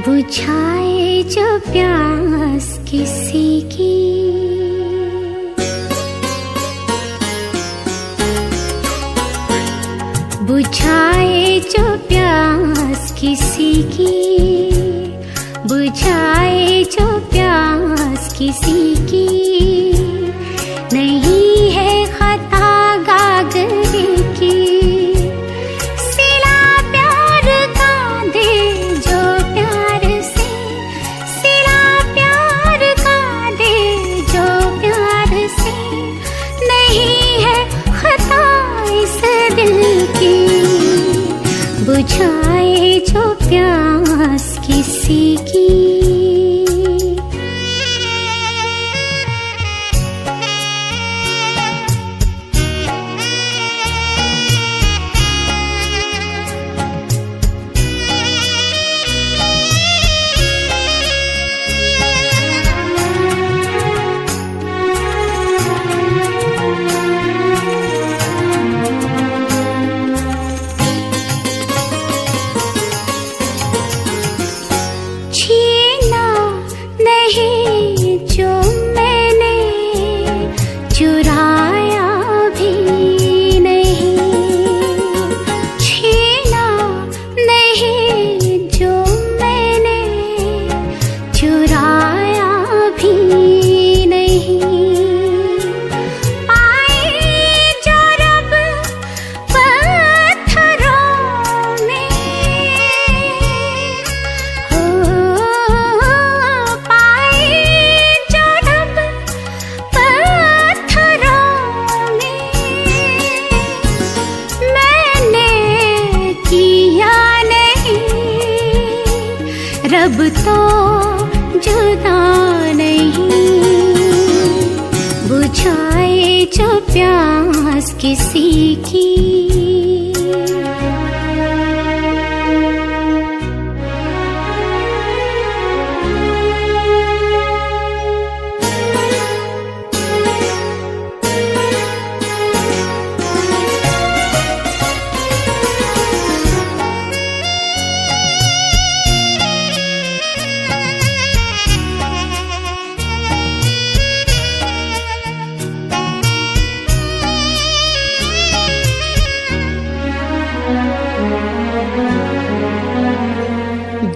बुझाए जो प्यास किसी की, बुझाए जो प्यास किसी की, बुझाए जो प्यास किसी की। नहीं है खता गागरे की, सिला प्यार का दे जो प्यार से, सिला प्यार का दे जो प्यार से। नहीं है खता इस दिल की, बुझाए जो प्यास किसी की। छीना नहीं जो मैंने चुराया भी नहीं, छीना नहीं जो मैंने चुराया भी नहीं। पाए जो रब पत्थरों में, रब तो जुदा नहीं, बुझाए जो प्यास किसी की।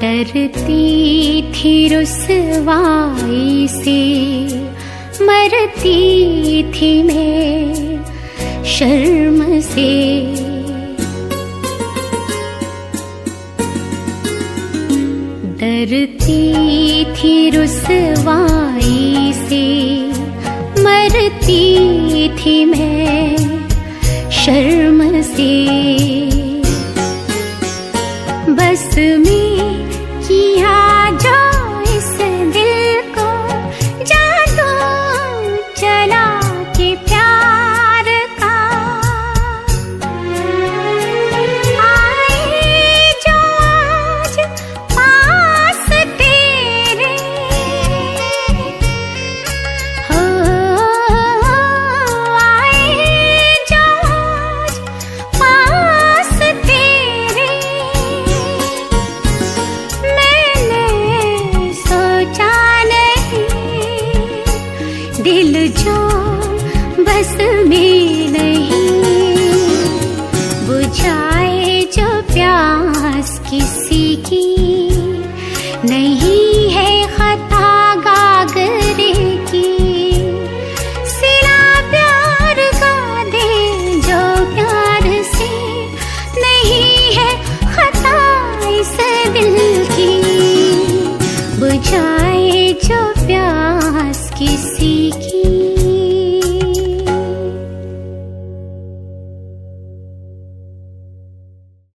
डरती थी रुसवाई से, मरती थी मैं शर्म से। डरती थी रुसवाई से, मरती थी मैं शर्म से। बस में किया जो इस दिल को जादू चला के प्यार का। आए जो आज पास तेरे, हो आए जो आज पास तेरे। दिल जो बस में नहीं, बुझाए जो प्यास किसी की। नहीं है खता गागरे की, सिला प्यार का दे जो प्यार से। नहीं है खता इस दिल की, बुझाए जो